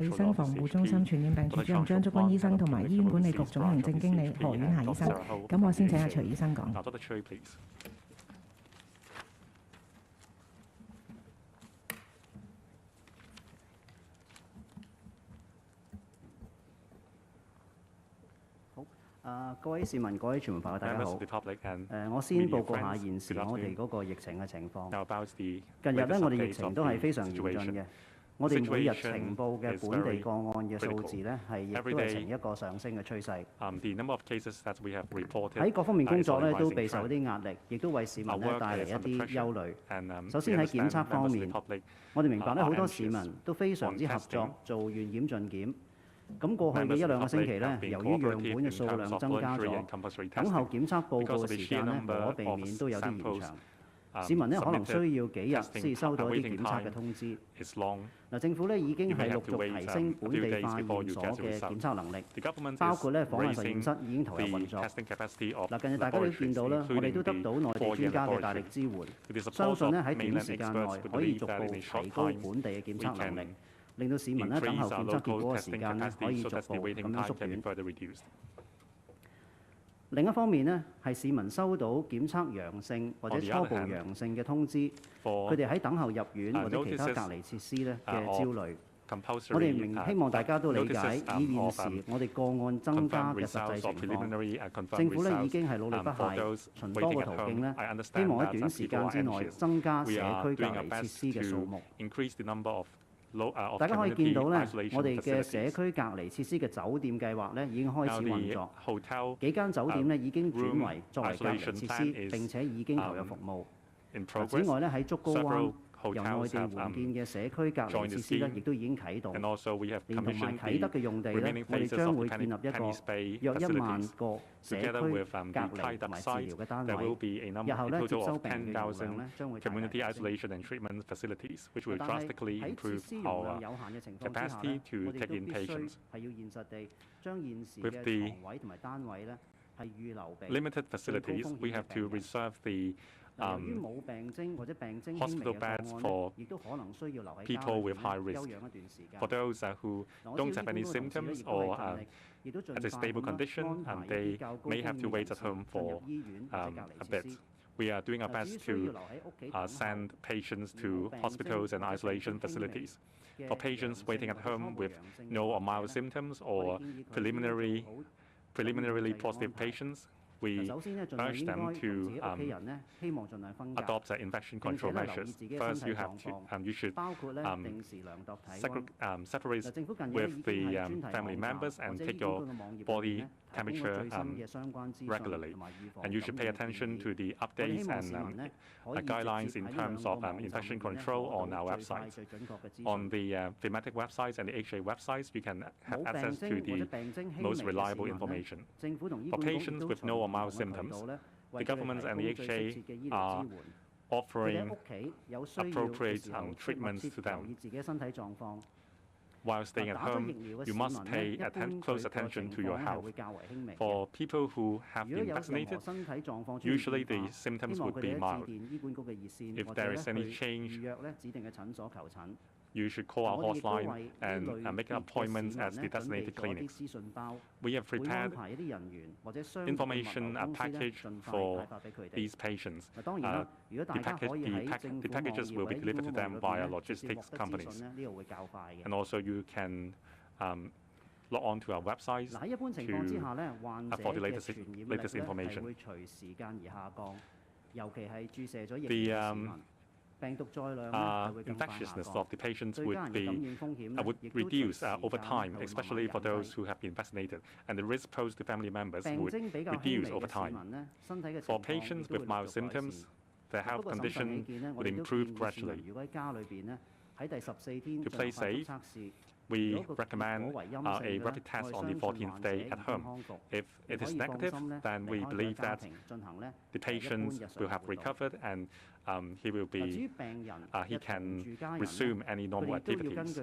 衛生防護中心傳染病處主任張竹君醫生同埋醫院管理局總行政經理何婉霞醫生。咁我先請阿徐醫生講。各位市民、各位傳媒朋友，大家好。我先報告下現時我哋嗰個疫情嘅情況。近日咧，我哋疫情都係非常嚴峻嘅。我哋每日呈報嘅本地個案嘅數字咧，亦都係呈一個上升嘅趨勢。喺各方面工作咧，都備受一啲壓力，亦都為市民咧帶嚟一啲憂慮。首先喺檢測方面，我哋明白咧好多市民都非常之合作，做願檢盡檢。咁過去嘅一兩個星期咧，由於樣本嘅數量增加咗，等候檢測報告嘅時間咧，無可避免都有啲延長。市民咧可能需要幾日先至收到一啲檢測嘅通知。嗱，政府咧已經係陸續提升本地化驗所嘅檢測能力，包括咧訪問實驗室已經投入運作。嗱，近日大家都見到啦，我哋都得到內地專家嘅大力支援，相信咧喺短時間內可以逐步提高本地嘅檢測能力。令到市民咧等候檢測結果嘅時間咧可以逐步咁樣縮短。另一方面呢，係市民收到檢測陽性或者初步陽性嘅通知，佢哋喺等候入院或者其他隔離設施咧嘅焦慮。我哋希望大家都理解，以現時我哋個案增加嘅實際情況，政府咧已經係努力不懈，循多個途徑咧，希望喺短時間之內增加社區隔離設施嘅數目。大家可以見到咧，我哋嘅社區隔離設施嘅酒店計劃咧已經開始運作，幾間酒店咧已經轉為作為隔離設施，並且已經投入服務。此外咧，喺竹篙灣由內地援建嘅社區隔離設施咧，亦都已經啟動。連同埋啟德嘅用地咧，我哋將會建立一個約1萬個社區隔離同埋治療嘅單位。日後咧接收病人嘅量咧將會大大提升。但係喺設施容量有限嘅情況之下咧，我哋都必須係要現實地將現時嘅床位同埋單位咧係預留俾最高風險嘅病人。由於冇病徵或者病徵輕微嘅個案，亦都可能需要留喺家裏休養一段時間。我知呢個同時亦都已經盡力，亦都盡快咁安排一啲較高風險嘅人士進入醫院或者隔離設施。We are doing our best to send patients to hospitals and isolation facilities. For patients waiting at home with no or mild symptoms or preliminarily positive patients, we urge them to adopt infection control measures. First, you should separate with the family members and take your body temperature regularly. And you should pay attention to the updates and guidelines in terms of infection control on our website. On the thematic websites and the HA websites, you can have access to the most reliable information. For patients with no or mild symptoms, the government and the HA are offering appropriate treatments to them. While staying at home, you must pay close attention to your health. For people who have been vaccinated, usually the symptoms would be mild. If there is any change, you should call our hotline and make appointments at the designated clinics. We have prepared information package for these patients. The packages will be delivered to them via logistics companies. And also you can log on to our website for the latest information. The infectiousness of the patients would reduce over time, especially for those who have been vaccinated, and the risk posed to family members would reduce over time. For patients with mild symptoms, their health condition would improve gradually. To play safe, we recommend a rapid test on the 14th day at home. If it is negative, then we believe that the patient will have recovered and he can resume any normal activities.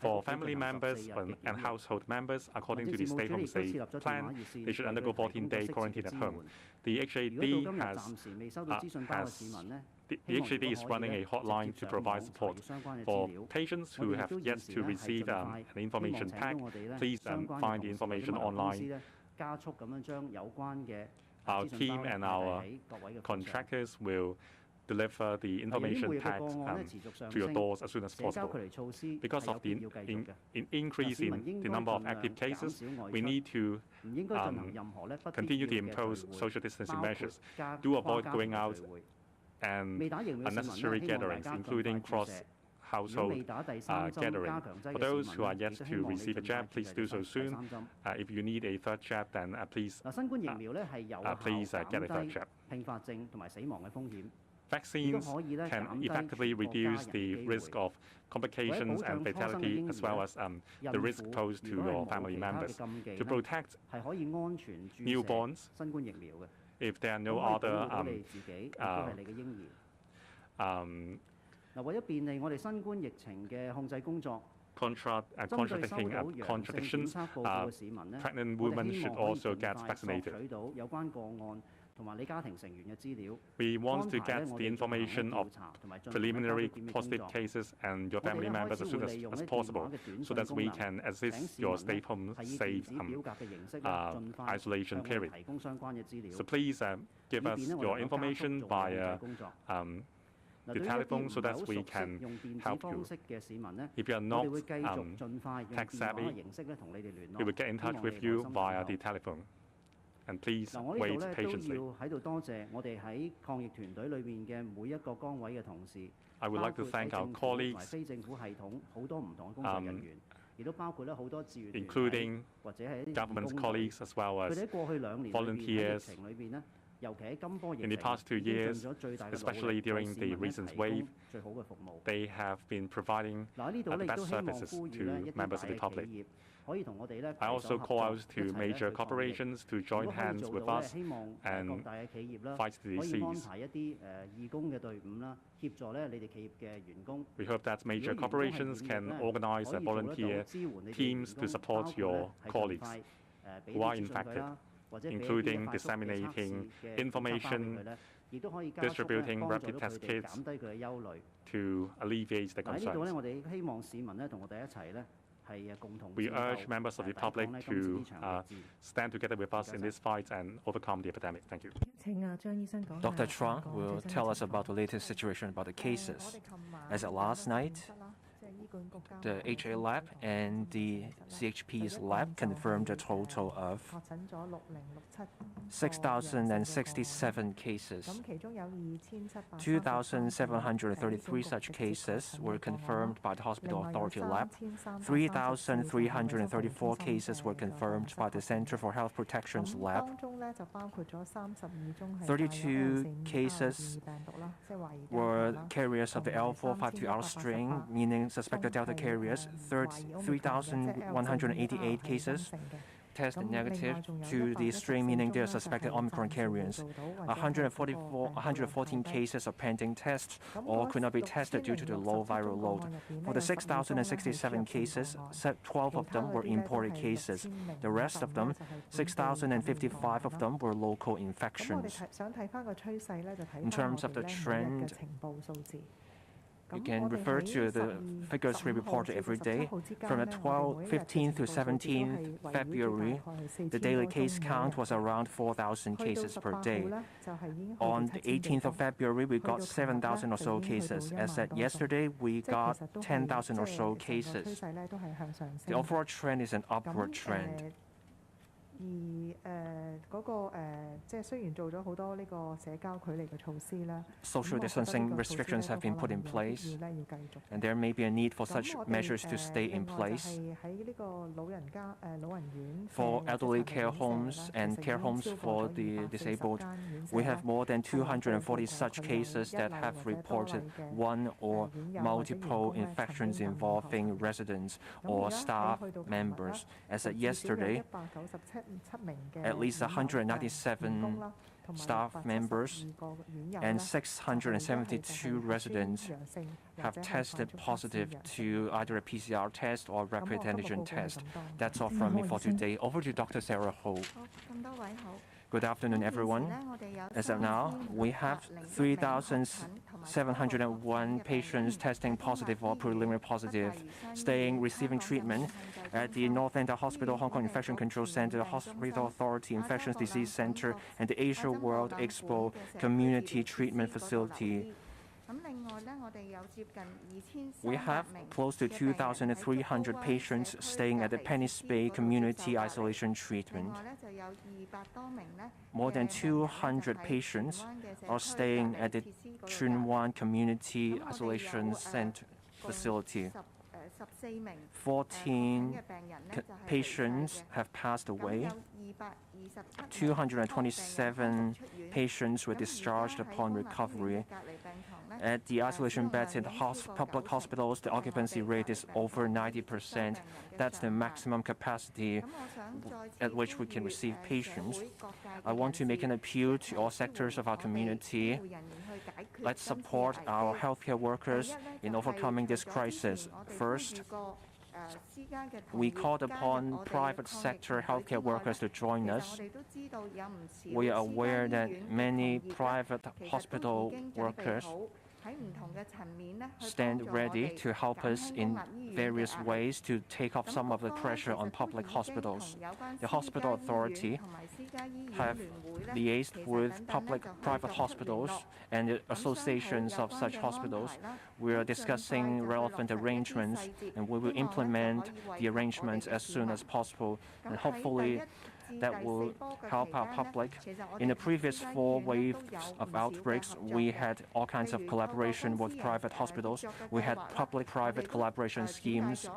For family members and household members, according to the stay-home stay plan, they should undergo 14-day quarantine at home. The HAD has The HCD is running a hotline to provide support for patients who have yet to receive an information pack. Please find the information online. Our team and our contractors will deliver the information pack to your doors as soon as possible. Because of the increase in the number of active cases, we need to continue to impose social distancing measures. Do avoid going out and unnecessary gatherings, including cross-household gathering. For those who are yet to receive a jab, please do so soon. If you need a third jab, then please get a third jab. Vaccines can effectively reduce the risk of complications and fatality, as well as the risk posed to your family members. To protect newborns, if there are no other contradictions, pregnant women should also get vaccinated. We want to get the information of preliminary positive cases and your family members as soon as possible, so that we can assist your stay-home safe isolation period. So please give us your information via the telephone so that we can help you. If you are not tech savvy, we will get in touch with you via the telephone. And please wait patiently. I would like to thank our colleagues, including government colleagues as well as volunteers. In the past 2 years, especially during the recent wave, they have been providing the best services to members of the public. I also call out to major corporations to join hands with us and fight the disease. We hope that major corporations can organize volunteer teams to support your colleagues who are infected, including disseminating information, distributing rapid test kits to alleviate the concerns. We urge members of the public to stand together with us in this fight and overcome the epidemic. Thank you. Dr. Chuang will tell us about the latest situation about the cases. As of last night, the HA lab and the CHP's lab confirmed a total of 6,067 cases. 2,733 such cases were confirmed by the Hospital Authority lab. 3,334 cases were confirmed by the Center for Health Protection's lab. 32 cases were carriers of the L452R strain, meaning suspected Delta carriers. 3,188 cases tested negative to the strain, meaning they are suspected Omicron carriers. 114 cases are pending tests or could not be tested due to the low viral load. For the 6,067 cases, 12 of them were imported cases. The rest of them, 6,055 of them, were local infections. In terms of the trend, you can refer to the figures we reported every day. From the 15th to 17th February, the daily case count was around 4,000 cases per day. On the 18th of February, we got 7,000 or so cases. As at yesterday, we got 10,000 or so cases. The overall trend is an upward trend. Social distancing restrictions have been put in place, and there may be a need for such measures to stay in place. For elderly care homes and care homes for the disabled, we have more than 240 such cases that have reported one or multiple infections involving residents or staff members. As of yesterday, at least 197 staff members and 672 residents have tested positive to either a PCR test or rapid antigen test. That's all from me for today. Over to Dr. Sarah Ho. Good afternoon, everyone. As of now, we have 3,701 patients testing positive or preliminary positive, receiving treatment at the North-End Hospital, Hong Kong Infection Control Center, the Hospital Authority Infectious Disease Center, and the Asia World Expo Community Treatment Facility. We have close to 2,300 patients staying at the Penny's Bay Community Isolation Treatment. More than 200 patients are staying at the Tsuen Wan Community Isolation Center facility. 14 patients have passed away. 227 patients were discharged upon recovery. At the isolation beds in public hospitals, the occupancy rate is over 90%. That's the maximum capacity at which we can receive patients. I want to make an appeal to all sectors of our community. Let's support our healthcare workers in overcoming this crisis. First, we called upon private sector healthcare workers to join us. We are aware that many private hospital workers stand ready to help us in various ways to take off some of the pressure on public hospitals. The Hospital Authority have liaised with private hospitals and the associations of such hospitals. We are discussing relevant arrangements, and we will implement the arrangements as soon as possible, and hopefully that will help our public. In the previous 4 waves of outbreaks, we had all kinds of collaboration with private hospitals. We had public-private collaboration schemes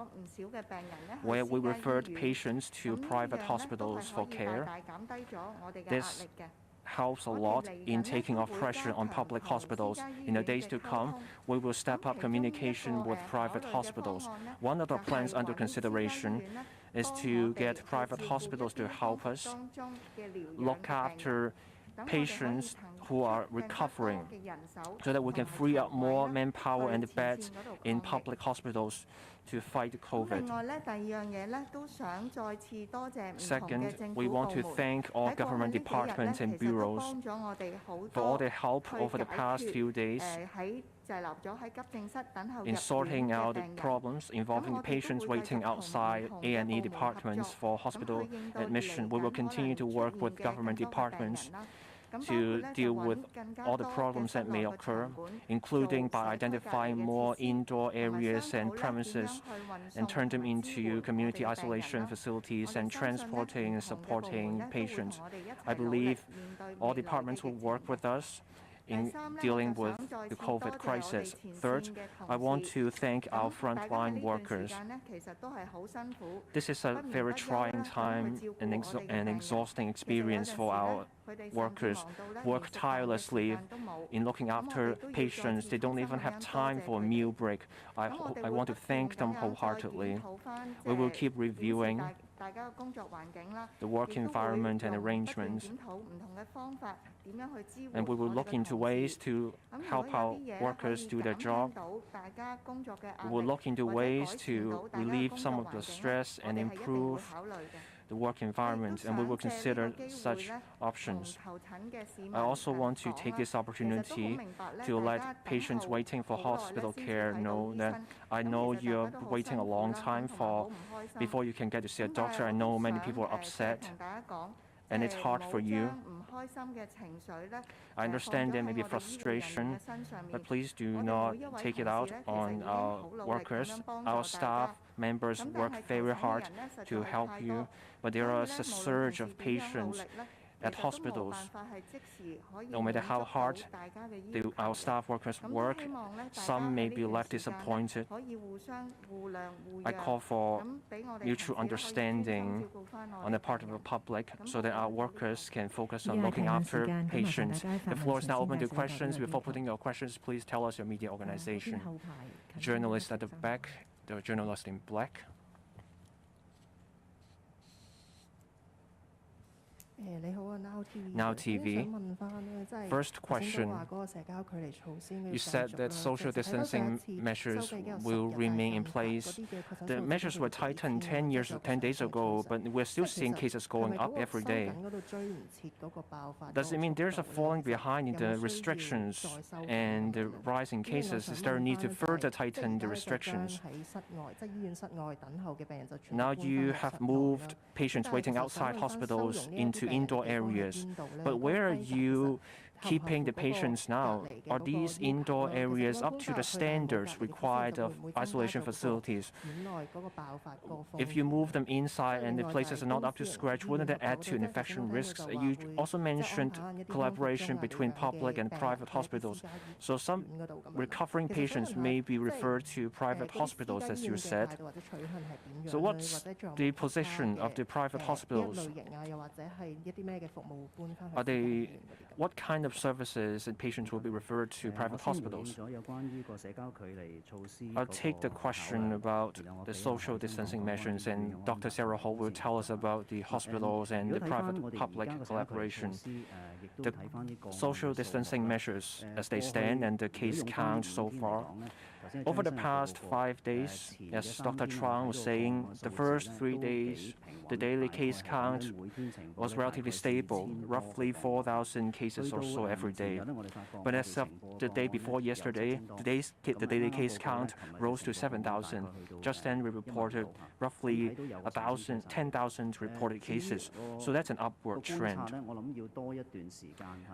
where we referred patients to private hospitals for care. This helps a lot in taking off pressure on public hospitals. In the days to come, we will step up communication with private hospitals. One of the plans under consideration is to get private hospitals to help us look after patients who are recovering so that we can free up more manpower and beds in public hospitals to fight COVID. Second, we want to thank all government departments and bureaus for all their help over the past few days in sorting out problems involving patients waiting outside A&E departments for hospital admission. We will continue to work with government departments to deal with all the problems that may occur, including by identifying more indoor areas and premises and turn them into community isolation facilities and transporting and supporting patients. I believe all departments will work with us in dealing with the COVID crisis. Third, I want to thank our frontline workers. This is a very trying time and exhausting experience for our workers who work tirelessly in looking after patients. They don't even have time for a meal break. I want to thank them wholeheartedly. We will keep reviewing the work environment and arrangements, and we will look into ways to help our workers do their job. We will look into ways to relieve some of the stress and improve the work environment, and we will consider such options. I also want to take this opportunity to let patients waiting for hospital care know that I know you're waiting a long time before you can get to see a doctor. I know many people are upset, and it's hard for you. I understand there may be frustration, but please do not take it out on our workers. Our staff members work very hard to help you, but there is a surge of patients at hospitals. No matter how hard our staff workers work, some may be left disappointed. I call for mutual understanding on the part of the public so that our workers can focus on looking after patients. The floor is now open to questions. Before putting your questions, please tell us your media organization. Journalist at the back, the journalist in black. Now TV. First question, you said that social distancing measures will remain in place. The measures were tightened 10 days ago, but we're still seeing cases going up every day. Does it mean there's a falling behind in the restrictions and the rise in cases? Is there a need to further tighten the restrictions? Now you have moved patients waiting outside hospitals into indoor areas, but where are you keeping the patients now? Are these indoor areas up to the standards required of isolation facilities? If you move them inside and the places are not up to scratch, wouldn't that add to infection risks? You also mentioned collaboration between public and private hospitals. So some recovering patients may be referred to private hospitals, as you said. So what's the position of the private hospitals? What kind of services and patients will be referred to private hospitals? I'll take the question about the social distancing measures, and Dr. Sarah Ho will tell us about the hospitals and the private-public collaboration. The social distancing measures as they stand and the case count so far. Over the past 5 days, as Dr. Chuang was saying, the first 3 days, the daily case count was relatively stable, roughly 4,000 cases or so every day. But as of the day before yesterday, the daily case count rose to 7,000. Just then we reported roughly 10,000 reported cases. So that's an upward trend.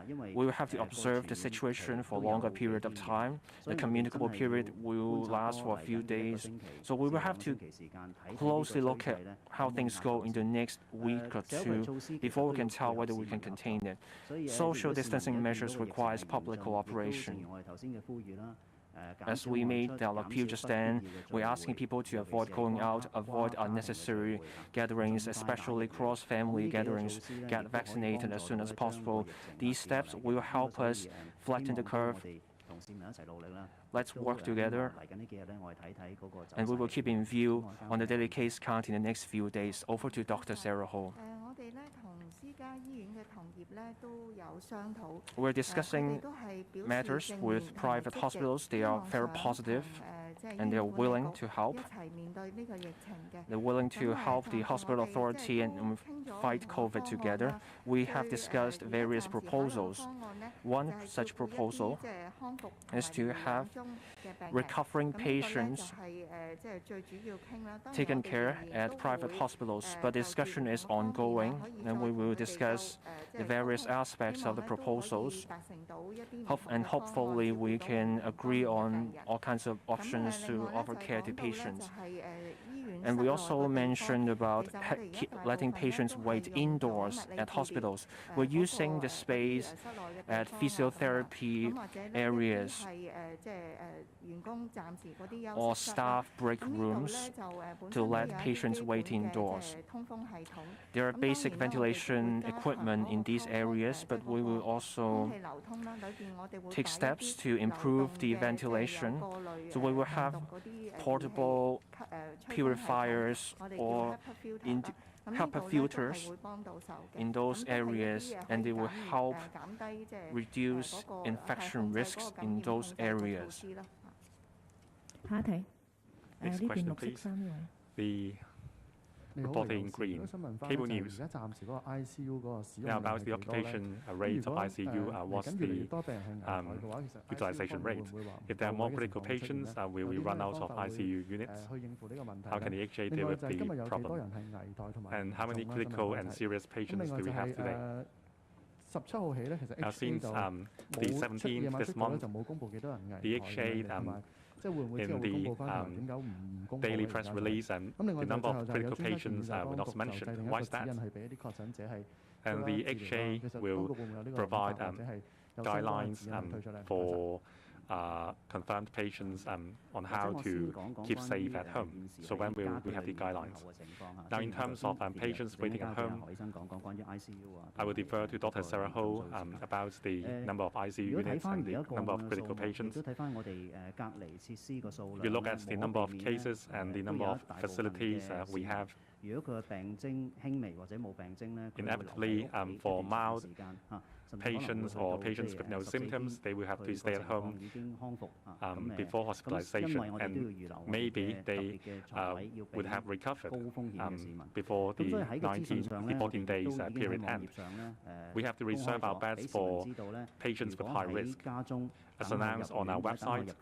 We will have to observe the situation for a longer period of time. The communicable period will last for a few days. So we will have to closely look at how things go in the next week or two before we can tell whether we can contain it. Social distancing measures requires public cooperation. As we made our appeal just then, we're asking people to avoid going out, avoid unnecessary gatherings, especially cross-family gatherings, get vaccinated as soon as possible. These steps will help us flatten the curve. Let's work together, and we will keep in view on the daily case count in the next few days. Over to Dr. Sarah Ho. We're discussing matters with private hospitals. They are very positive and they're willing to help. They're willing to help the hospital authority and fight COVID together. We have discussed various proposals. One such proposal is to have recovering patients taken care at private hospitals, but discussion is ongoing, and we will discuss the various aspects of the proposals, and hopefully we can agree on all kinds of options to offer care to patients. And we also mentioned about letting patients wait indoors at hospitals. We're using the space at physiotherapy areas or staff break rooms to let patients wait indoors. There are basic ventilation equipment in these areas, but we will also take steps to improve the ventilation. So we will have portable purifiers or HEPA filters in those areas, and they will help reduce infection risks in those areas. Next question, please. The reporter in green. Cable News. Now about the occupation rate of ICU, what's the utilization rate? If there are more critical patients, will we run out of ICU units? How can the HA deal with the problem? And how many critical and serious patients do we have today? Now, since the 17th this month, the HA in the daily press release and the number of critical patients were not mentioned. Why is that? And the HA will provide guidelines for confirmed patients on how to keep safe at home. So when will we have the guidelines? Now, in terms of patients waiting at home, I will defer to Dr. Sarah Ho about the number of ICU units and the number of critical patients. If you look at the number of cases and the number of facilities we have, inevitably for mild patients or patients with no symptoms, they will have to stay at home before hospitalization, and maybe they would have recovered before the 14 days period ends. We have to reserve our beds for patients with high risk. As announced on our website,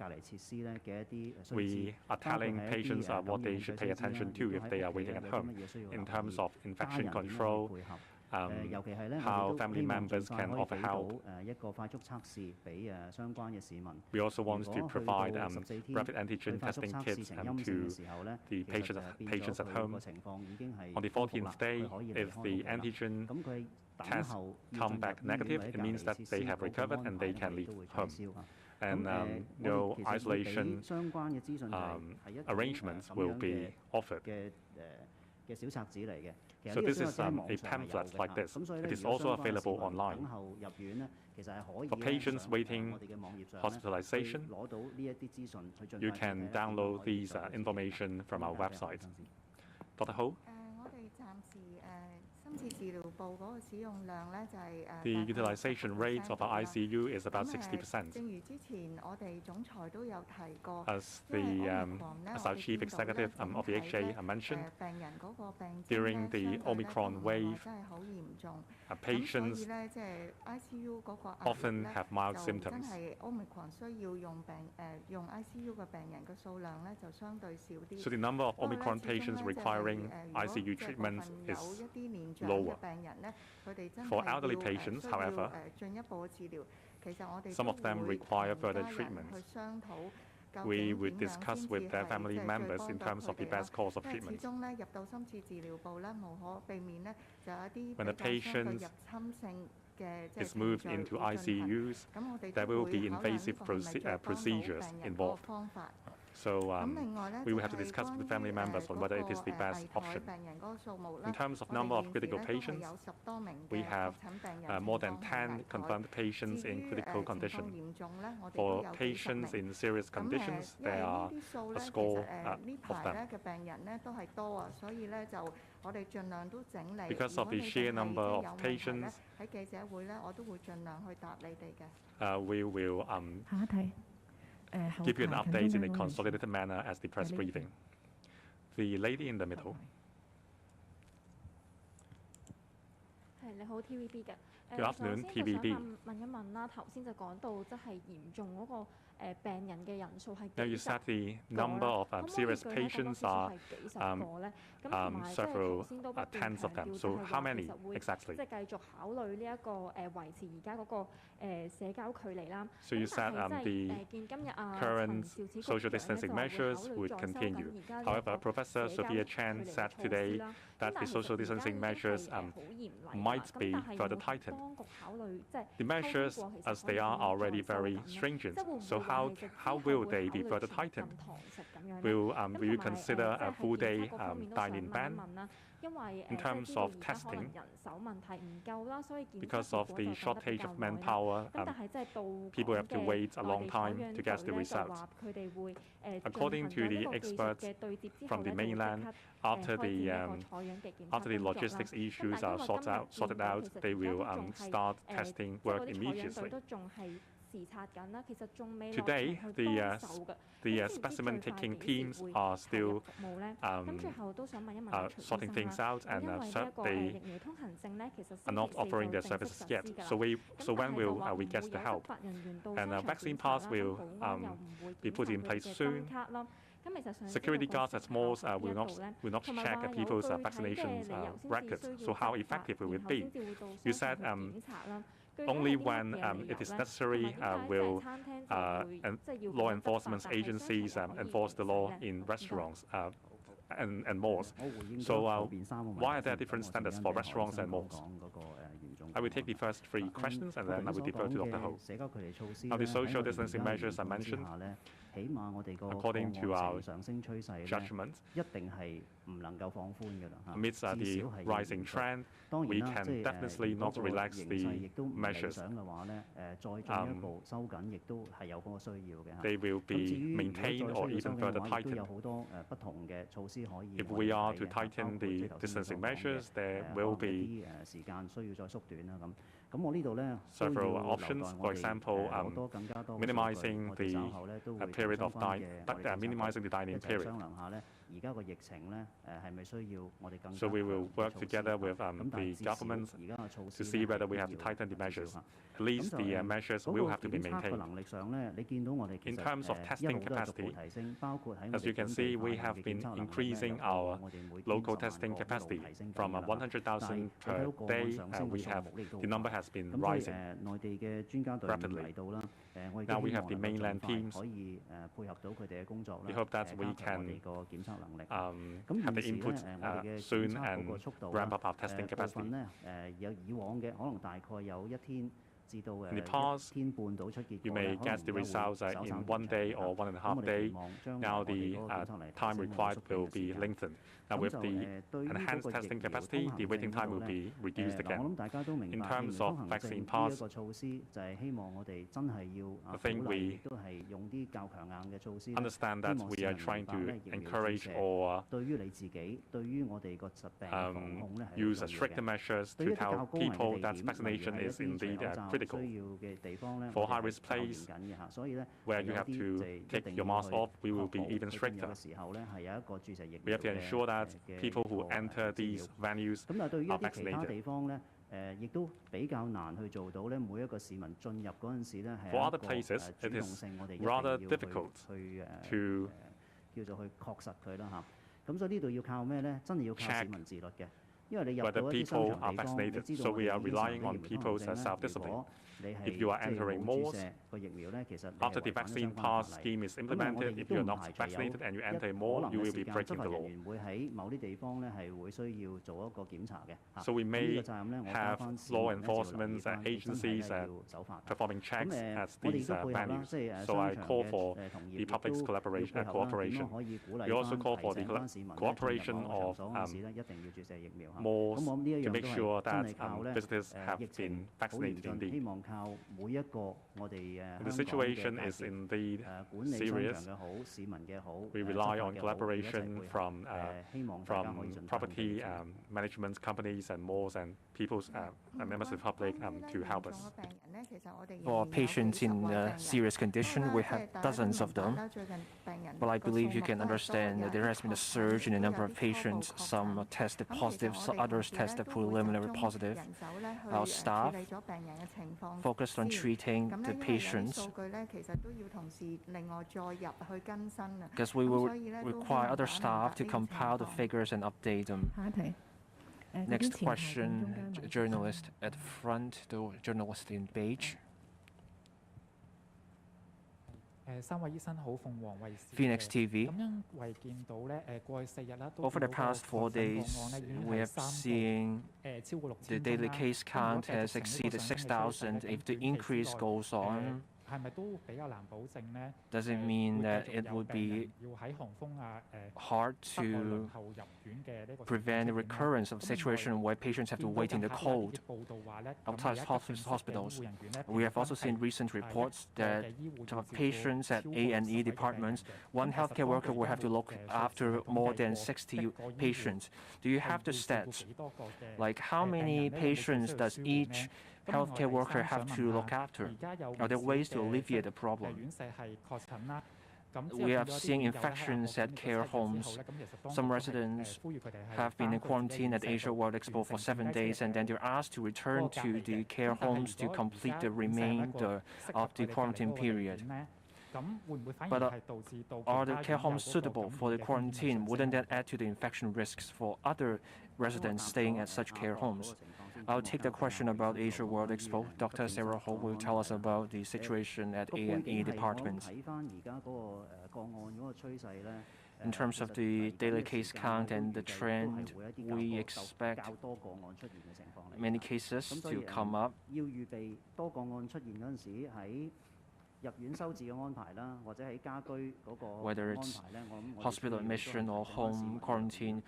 we are telling patients what they should pay attention to if they are waiting at home in terms of infection control, how family members can offer help. We also want to provide rapid antigen testing kits to the patients at home. On the 14th day, if the antigen test come back negative, it means that they have recovered and they can leave home. And no isolation arrangements will be offered. So this is a pamphlet like this. It is also available online. For patients waiting hospitalization, you can download these information from our website. Dr. Ho? The utilization rate of our ICU is about 60%. As our Chief Executive of the HA mentioned, during the Omicron wave, patients often have mild symptoms. So the number of Omicron patients requiring ICU treatments is lower. For elderly patients, however, some of them require further treatment. We would discuss with their family members in terms of the best course of treatment. When a patient is moved into ICUs, there will be invasive procedures involved. So we will have to discuss with the family members on whether it is the best option. In terms of number of critical patients, we have more than 10 confirmed patients in critical condition. For patients in serious conditions, there are a score of them. Because of the sheer number of patients, we will give you an update in a consolidated manner as the press briefing. The lady in the middle. Good afternoon, TVB. Now you said the number of serious patients are several tens of them. So how many exactly? So you said the current social distancing measures would continue. However, Professor Sophia Chan said today that the social distancing measures might be further tightened. The measures, as they are already very stringent, so how will they be further tightened? Will you consider a full-day dine-in ban? In terms of testing, because of the shortage of manpower, people have to wait a long time to get the results. According to the experts from the mainland, after the logistics issues are sorted out, they will start testing work immediately. Today, the specimen taking teams are still sorting things out, and they are not offering their services yet. So when will we get the help? And vaccine pass will be put in place soon. Security guards at malls will not check people's vaccination records. So how effective will it be? You said only when it is necessary will law enforcement agencies enforce the law in restaurants. and malls. So why are there different standards for restaurants and malls? I will take the first three questions and then I will defer to Dr. Ho. Now, the social distancing measures I mentioned, according to our judgment, amidst the rising trend, we can definitely not relax the measures. They will be maintained or even further tightened. If we are to tighten the distancing measures, there will be several options. For example, minimizing the period of minimizing the dining period. So we will work together with the government to see whether we have to tighten the measures. At least the measures will have to be maintained. In terms of testing capacity, as you can see, we have been increasing our local testing capacity from 100,000 per day. The number has been rising rapidly. Now we have the mainland teams. We hope that we can have the input soon and ramp up our testing capacity. In the past, you may get the results in 1 day or 1.5 days. Now the time required will be lengthened. Now with the enhanced testing capacity, the waiting time will be reduced again. In terms of vaccine pass, I think we understand that we are trying to encourage or use stricter measures to tell people that vaccination is indeed critical. For high-risk place, where you have to take your mask off, we will be even stricter. We have to ensure that people who enter these venues are vaccinated. For other places, it is rather difficult to check whether people are vaccinated. So we are relying on people's self-discipline. If you are entering malls, after the vaccine pass scheme is implemented, if you are not vaccinated and you enter a mall, you will be breaking the law. So we may have law enforcement agencies performing checks at these venues. So I call for the public's cooperation. We also call for the cooperation of malls to make sure that visitors have been vaccinated indeed. The situation is indeed serious. We rely on collaboration from property management companies and malls and people's members of the public to help us. For patients in serious condition, we have dozens of them. But I believe you can understand that there has been a surge in the number of patients. Some tested positive, others tested preliminary positive. Our staff focused on treating the patients because we will require other staff to compile the figures and update them. Next question, journalist at the front, the journalist in beige. Phoenix TV. Over the past 4 days, we have seen the daily case count has exceeded 6,000. If the increase goes on, does it mean that it would be hard to prevent the recurrence of a situation where patients have to wait in the cold outside hospitals? We have also seen recent reports that patients at A&E departments, one healthcare worker will have to look after more than 60 patients. Do you have the stats? Like how many patients does each healthcare worker have to look after? Are there ways to alleviate the problem? We have seen infections at care homes. Some residents have been in quarantine at Asia World Expo for 7 days, and then they're asked to return to the care homes to complete the remainder of the quarantine period. But are the care homes suitable for the quarantine? Wouldn't that add to the infection risks for other residents staying at such care homes? I'll take the question about Asia World Expo. Dr. Sarah Ho will tell us about the situation at A&E departments. In terms of the daily case count and the trend, we expect many cases to come up. 要預備多個案出現嗰陣時，喺入院收治嘅安排啦，或者喺家居嗰個 Whether 安 it's 排咧，我諗 hospital admission or home quarantine,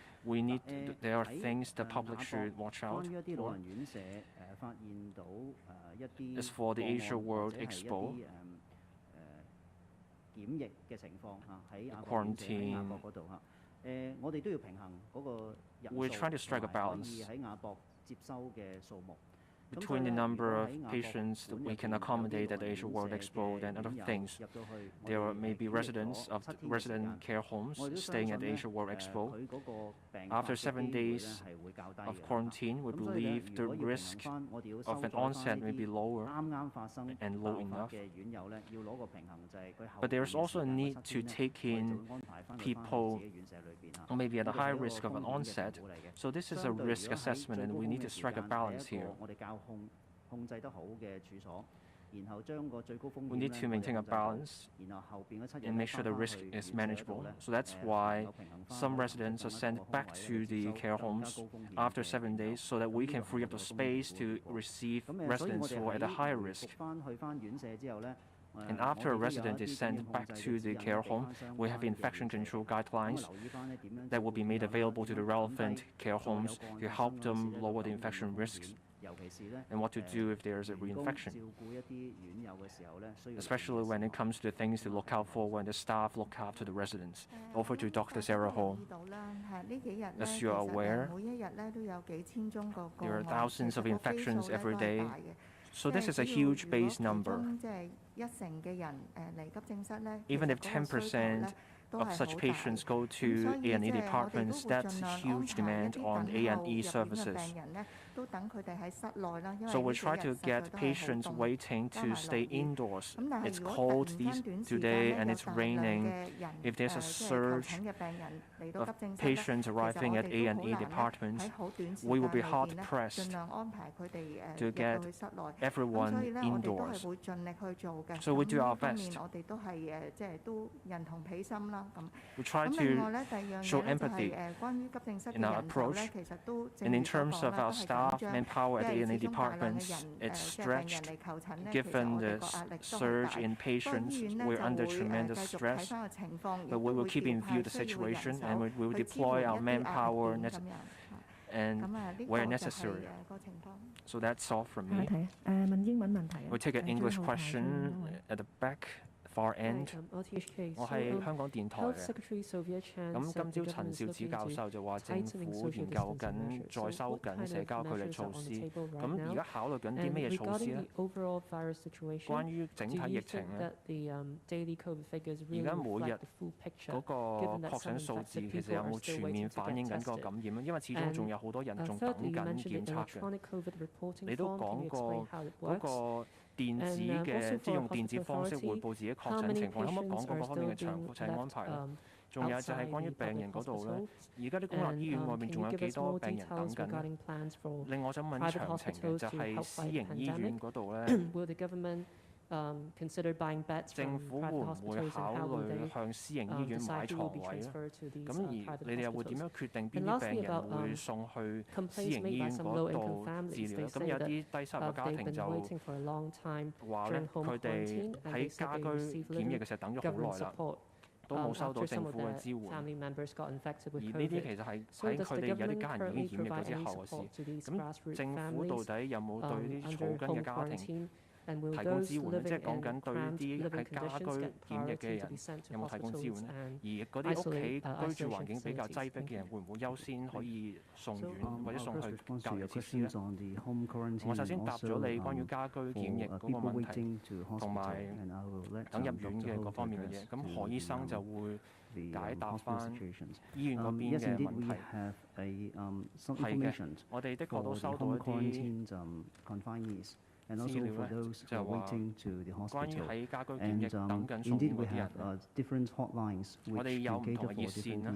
there are things the public should watch out 關於一啲老 for. 人院舍發現到一啲 As for the 個案 Asia World 或者係一 Expo, 啲檢疫嘅情況嚇，喺亞 quarantine 亞博嗰度嚇。我哋都要平衡嗰個人 We're trying to 數 strike a 同埋可 balance 以喺亞博接收嘅數目。 between the number of patients that we can accommodate at the Asia World Expo and other things. There may be residents of resident care homes staying at the Asia World Expo. After 7 days of quarantine, we believe the risk of an onset may be lower and low enough. But there is also a need to take in people who may be at a high risk of an onset. So this is a risk assessment, and we need to strike a balance here. We need to maintain a balance and make sure the risk is manageable. So that's why some residents are sent back to the care homes after 7 days so that we can free up the space to receive residents who are at a higher risk. And after a resident is sent back to the care home, we have infection control guidelines that will be made available to the relevant care homes to help them lower the infection risks and what to do if there is a reinfection, especially when it comes to things to look out for when the staff look after the residents. Over to Dr. Sarah Ho. As you are aware, there are thousands of infections every day. So this is a huge base number. Even if 10% of such patients go to A&E departments, that's huge demand on A&E services. So we try to get patients waiting to stay indoors. It's cold today and it's raining. If there's a surge of patients arriving at A&E departments, we will be hard pressed to get everyone indoors. So we do our best. We try to show empathy in our approach, and in terms of our staff, manpower at A&E departments, it's stretched. Given the surge in patients, we're under tremendous stress, but we will keep in view the situation and we will deploy our manpower and where necessary. So that's all from me. We'll take an English question at the back. Far end. 我係香港電台嘅。咁今朝陳肇始教授就話政府研究緊再收緊社交距離措施。咁而家考慮緊啲咩嘢措施咧？關於整體疫情咧，而家每日嗰個確診數字其實有冇全面反映緊個感染咧？因為始終仲有好多人仲等緊檢測嘅。你都講過嗰個電子嘅，即係用電子方式匯報自己確診情況，可唔可以講過嗰方面嘅詳細安排咧？仲有就係關於病人嗰度咧，而家啲公立醫院外面仲有幾多病人等緊咧？另外我想問詳情嘅就係私營醫院嗰度咧。政府會唔會考慮向私營醫院買床位咧？咁而你哋又會點樣決定邊啲病人會送去私營醫院嗰度治療咧？咁有啲低收入嘅家庭就話咧，佢哋喺家居檢疫嘅時候等咗好耐啦，都冇收到政府嘅支援。而呢啲其實係喺佢哋有啲家人已經檢疫咗之後嘅事。咁政府到底有冇對啲草根嘅家庭提供支援咧？即係講緊對啲喺家居檢疫嘅人有冇提供支援咧？而嗰啲屋企居住環境比較擠迫嘅人，會唔會優先可以送院或者送去隔離設施咧？我首先答咗你關於家居檢疫嗰個問題，同埋等入院嘅嗰方面嘅嘢。咁何醫生就會解答翻醫院嗰邊嘅問題。係嘅，我哋的確都收到一啲資料咧，就係話關於喺家居檢疫等緊送院嗰啲人，我哋有唔同嘅熱線啦，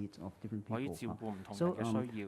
可以照顧唔同人嘅需要。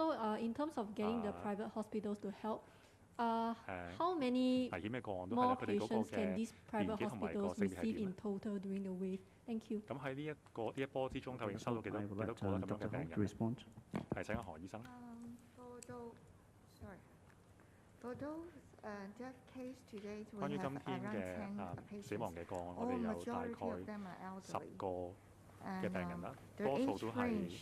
also, in terms of getting the private hospitals to help, how many 危險嘅個案都係 more 啦，佢哋嗰個 patients can 嘅 these 年 private 紀同埋個 hospitals 性別係 receive 點 in total during the wave? Thank you. 咁喺呢一波之中，究竟收到幾多個啦咁樣嘅病人？係請阿何醫生。For those death case to date, 關 we 於 have 今天 around 10嘅死亡 patients. 嘅個案，我 All 哋有大 majority of 概 them are 10 elderly. 個嘅病人啦， Their 多數 age 都係 range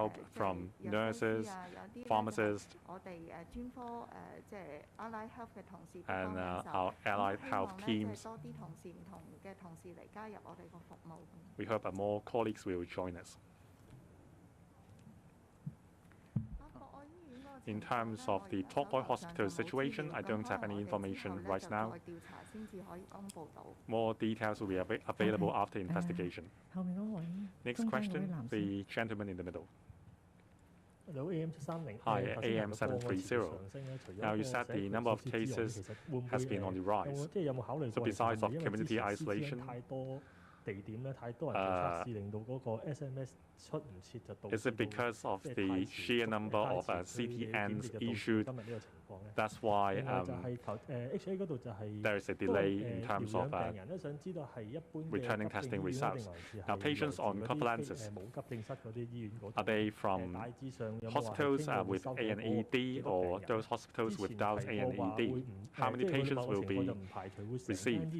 help from nurses, pharmacists, and our allied health teams. We hope that more colleagues will join us. In terms of the Port Boy Hospital situation, I don't have any information right now. More details will be available after investigation. 後面嗰位 Next 中間嗰位 question, 男士。 the gentleman in the middle. Hi, AM 730. Now you said the number of cases has been on the rise. So besides of community isolation, is it because of the sheer number of CTNs issued? That's why there is a delay in terms of returning testing results. Now, patients on convalescence, are they from hospitals with ANED or those hospitals without ANED? How many patients will be received?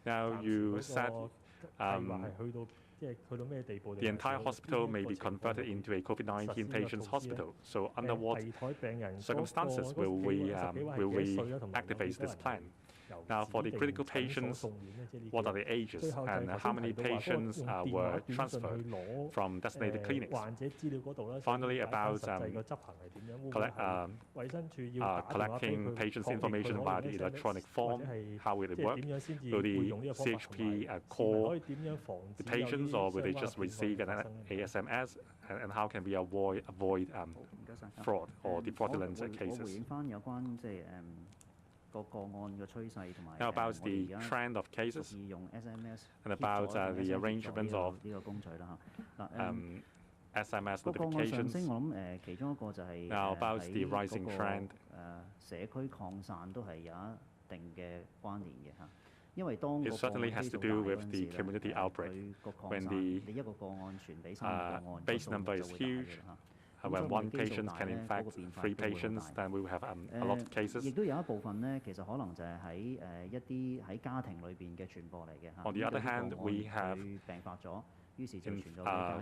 Now, you said the entire hospital may be converted into a COVID-19 patients hospital. So under what circumstances will we activate this plan? Now, for the critical patients, what are the ages and how many patients were transferred from designated clinics? Finally, about collecting patients' information via the electronic form, how will it work? Will the CHP call the patients or will they just receive an SMS? And how can we avoid fraud or the fraudulent cases? Now about the trend of cases and about the arrangements of SMS notifications. Now about the rising trend. It certainly has to do with the community outbreak. When the base number is huge, when one patient can infect 3 patients, then we will have a lot of cases. On the other hand, we have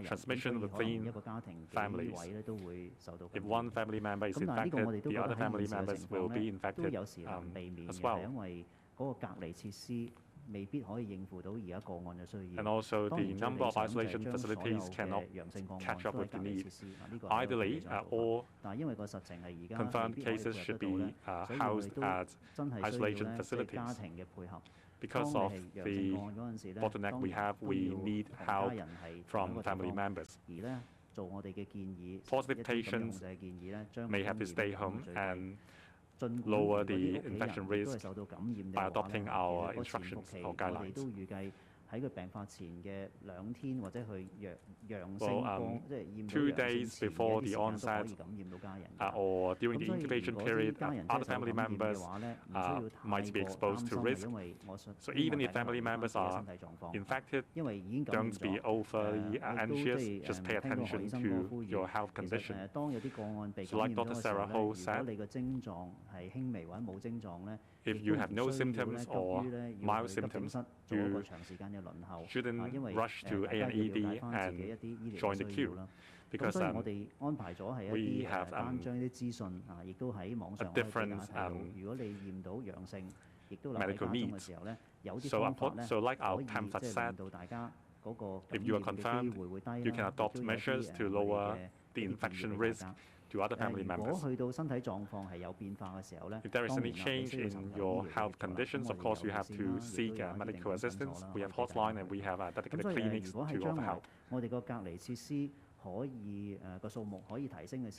transmission within families. If one family member is infected, the other family members will be infected as well. And also the number of isolation facilities cannot catch up with the needs. Ideally, all confirmed cases should be housed at isolation facilities. Because of the bottleneck we need help from family members. Positive patients may have to stay home and lower the infection risk by adopting our instructions or guidelines. Well, 2 days before the onset or during the incubation period, other family members might be exposed to risk. So even if family members are infected, don't be overly anxious, just pay attention to your health condition. So like Dr. Sarah Ho said, if you have no symptoms or mild symptoms, you shouldn't rush to ANED and join the queue because we have a different medical needs. So like our pamphlet said, if you are confirmed, you can adopt measures to lower the infection risk to other family members. If there is any change in your health conditions, of course you have to seek medical assistance. We have hotline and we have dedicated clinics to offer help. In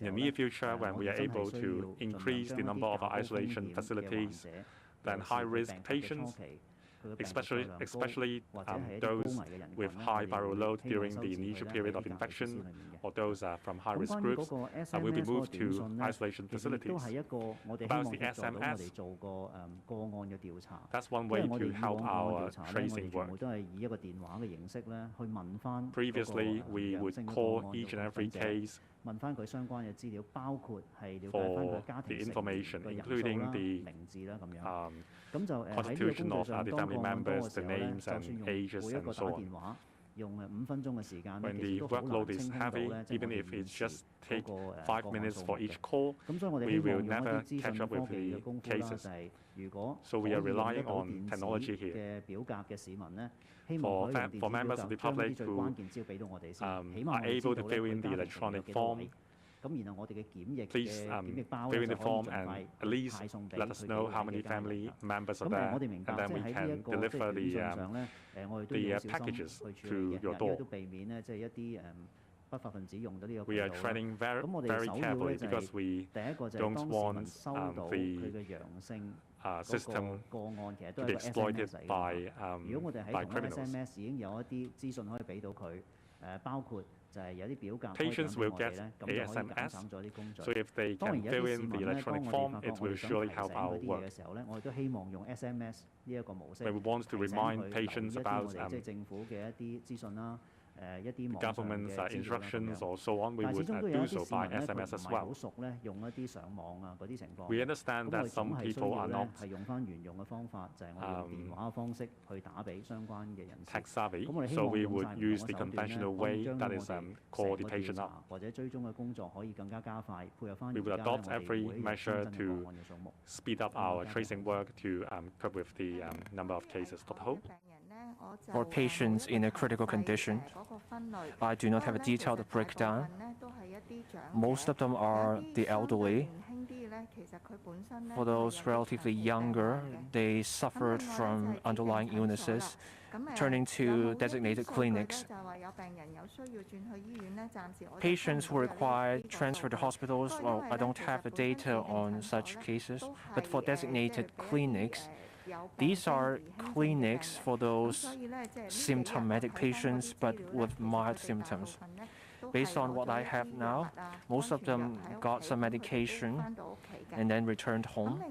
the near future, when we are able to increase the number of our isolation facilities, then high-risk patients, especially those with high viral load during the initial period of infection or those from high-risk groups will be moved to isolation facilities. About the SMS, that's one way to help our tracing work. Previously, we would call each and every case for the information, including the constitution of the family members, the names and ages and so on. When the workload is heavy, even if it just takes 5 minutes for each call, we will never catch up with the cases. So we are relying on technology here. For members of the public who are able to fill in the electronic form, please fill in the form and at least let us know how many family members are there, and then we can deliver the packages to your door. We are treading very carefully because we don't want the system to be exploited by criminals. Patients will get a SMS, so if they can fill in the electronic form, it will surely help our work. When we want to remind patients about the government's instructions or so on, we would do so by SMS as well. We understand that some people are not tech savvy, so we would use the conventional way, that is call the patient up. We will adopt every measure to speed up our tracing work to cope with the number of cases. Dr. Ho? For patients in a critical condition, I do not have a detailed breakdown. Most of them are the elderly. For those relatively younger, they suffered from underlying illnesses, turning to designated clinics. Patients who require transfer to hospitals, well, I don't have the data on such cases, but for designated clinics, these are clinics for those symptomatic patients but with mild symptoms. Based on what I have now, most of them got some medication and then returned home.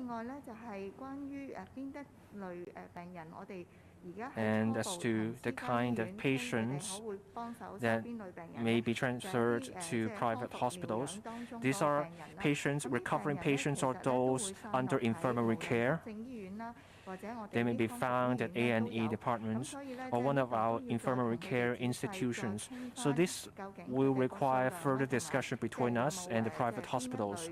And as to the kind of patients that may be transferred to private hospitals, these are patients, recovering patients, or those under infirmary care. They may be found at A&E departments or one of our infirmary care institutions. So this will require further discussion between us and the private hospitals.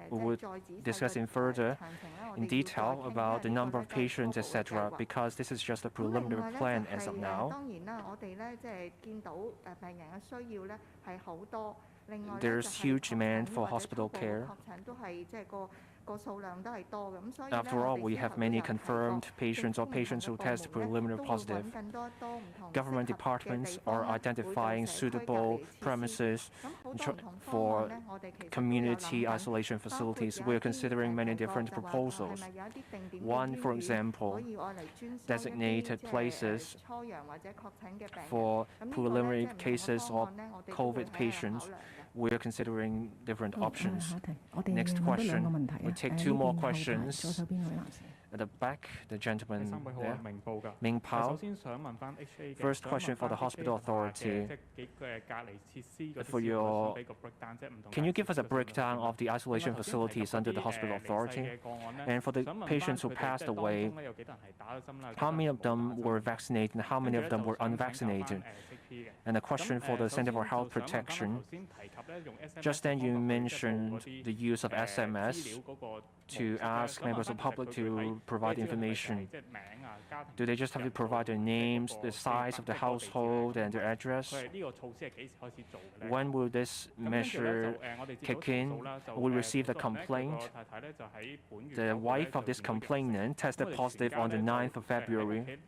We would discuss in detail about the number of patients, etc., because this is just a preliminary plan as of now. There's huge demand for hospital care. After all, we have many confirmed patients or patients who test preliminary positive. Government departments are identifying suitable premises for community isolation facilities. We are considering many different proposals. One, for example, designated places for preliminary cases of COVID patients. We are considering different options. Next question. We take two more questions. At the back, the gentleman there. Ming Pao. First question for the hospital authority. Can you give us a breakdown of the isolation facilities under the hospital authority? And for the patients who passed away, how many of them were vaccinated and how many of them were unvaccinated? And a question for the Center for Health Protection. Just then you mentioned the use of SMS to ask members of the public to provide information. Do they just have to provide their names, the size of the household, and their address? When will this measure kick in? We received a complaint. The wife of this complainant tested positive on the 9th of February.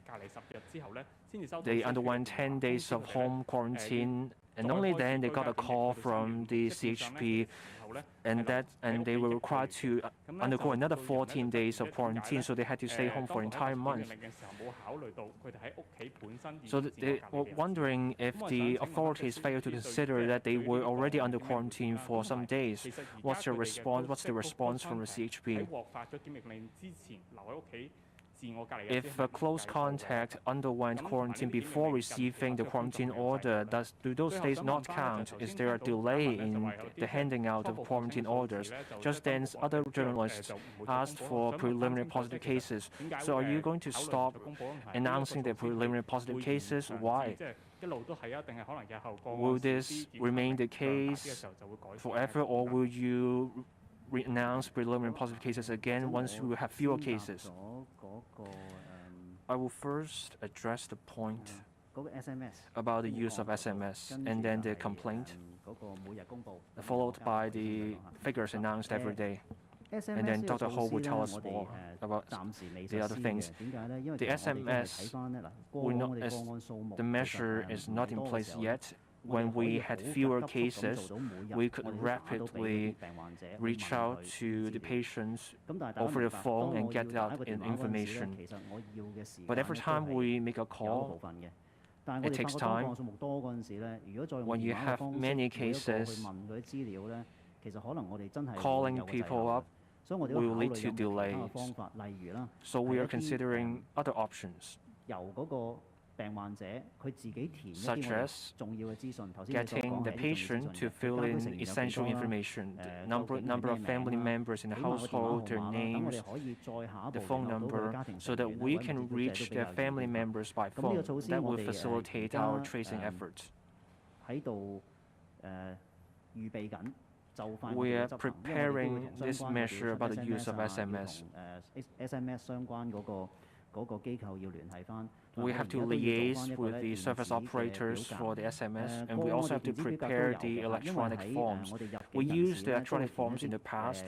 They underwent 10 days of home quarantine, and only then they got a call from the CHP, and they were required to undergo another 14 days of quarantine, so they had to stay home for an entire month. So they were wondering if the authorities failed to consider that they were already under quarantine for some days. What's the response from the CHP? If a close contact underwent quarantine before receiving the quarantine order, do those days not count? Is there a delay in the handing out of quarantine orders? Just then, other journalists asked for preliminary positive cases. So are you going to stop announcing the preliminary positive cases? Why? Will this remain the case forever, or will you re-announce preliminary positive cases again once we have fewer cases? I will first address the point about the use of SMS and then the complaint. followed by the figures announced every day. And then Dr. Ho will tell us more about the other things. The SMS, the measure is not in place yet. When we had fewer cases, we could rapidly reach out to the patients over the phone and get out information. But every time we make a call, it takes time. When you have many cases, calling people up will lead to delays. So we are considering other options, such as getting the patient to fill in essential information, the number of family members in the household, their names, the phone number, so that we can reach their family members by phone. That will facilitate our tracing efforts. We are preparing this measure about the use of SMS. We have to liaise with the service operators for the SMS, and we also have to prepare the electronic forms. We used the electronic forms in the past.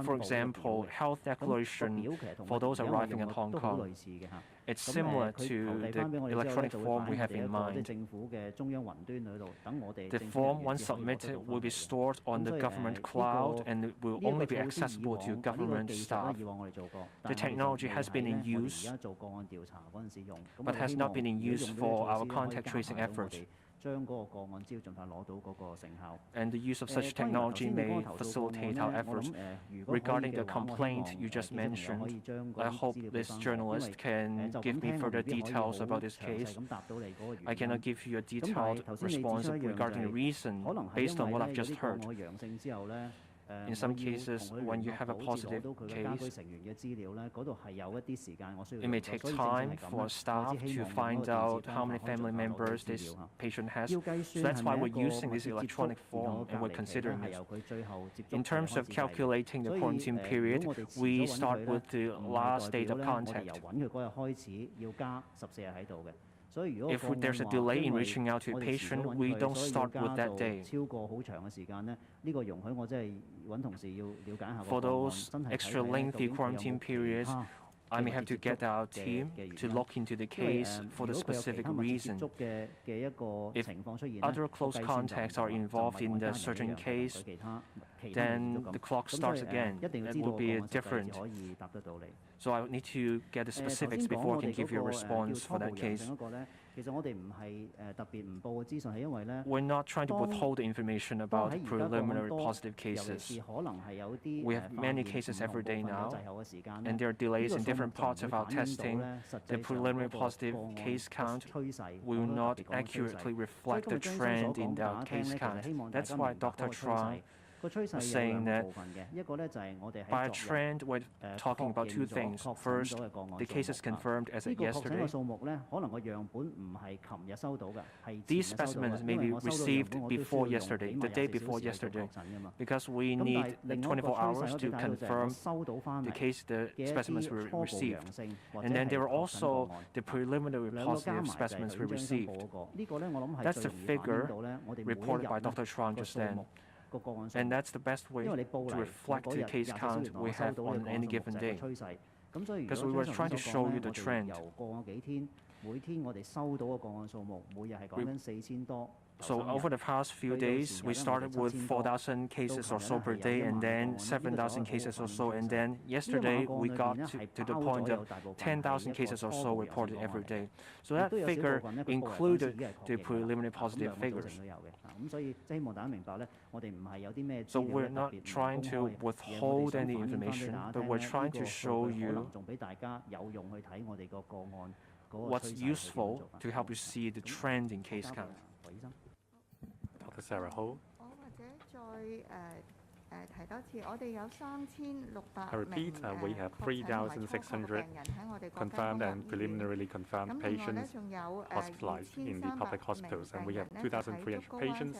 For example, health declaration for those arriving in Hong Kong. It's similar to the electronic form we have in mind. The form, once submitted, will be stored on the government cloud and it will only be accessible to government staff. The technology has been in use, but has not been in use for our contact tracing efforts. And the use of such technology may facilitate our efforts. Regarding the complaint you just mentioned, I hope this journalist can give me further details about this case. I cannot give you a detailed response regarding the reason based on what I've just heard. In some cases, when you have a positive case, it may take time for staff to find out how many family members this patient has. So that's why we're using this electronic form and we're considering it. In terms of calculating the quarantine period, we start with the last date of contact. If there's a delay in reaching out to a patient, we don't start with that day. For those extra lengthy quarantine periods, I may have to get our team to look into the case for the specific reason. If other close contacts are involved in the certain case, then the clock starts again. It will be different. So I need to get the specifics before I can give you a response for that case. We're not trying to withhold the information about the preliminary positive cases. We have many cases every day now, and there are delays in different parts of our testing. The preliminary positive case count will not accurately reflect the trend in our case count. That's why Dr. Chuang was saying that by a trend, we're talking about two things. First, the cases confirmed as of yesterday. These specimens may be received before yesterday, the day before yesterday, because we need 24 hours to confirm the specimens we received. And then there are also the preliminary positive specimens we received. That's the figure reported by Dr. Chuang just then. And that's the best way to reflect the case count we have on any given day. Because we were trying to show you the trend. So over the past few days, we started with 4,000 cases or so per day, and then 7,000 cases or so, and then yesterday we got to the point of 10,000 cases or so reported every day. So that figure included the preliminary positive figures. So we're not trying to withhold any information, but we're trying to show you what's useful to help you see the trend in case count. Dr. Sarah Ho. I repeat, we have 3,600 confirmed and preliminarily confirmed patients hospitalized in the public hospitals, and we have 2,300 patients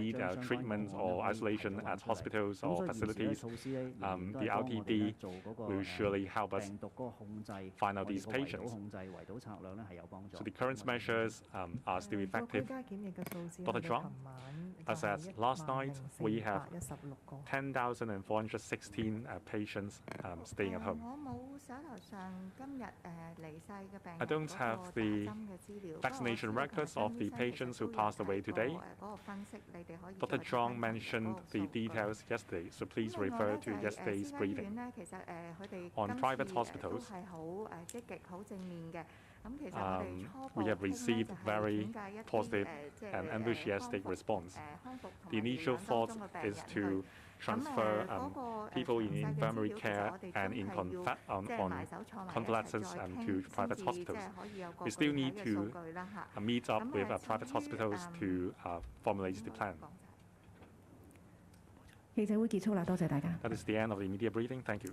need treatment or isolation at hospitals or facilities, the RTD will surely help us find out these patients. So the current measures are still effective. Dr. Zhuang, as at last night, we have 10,416 patients staying at home. 我冇手頭 I don't have the vaccination records of the patients who passed away today. Dr. Zhang mentioned the details yesterday, so please refer to yesterday's briefing. On private hospitals, we have received very positive and enthusiastic response. The initial thought is to transfer people in infirmary care and on convalescence to private hospitals. We still need to meet up with private hospitals to formulate the plan. 記者會結束啦，多謝大家。 That is the end of the media briefing. Thank you.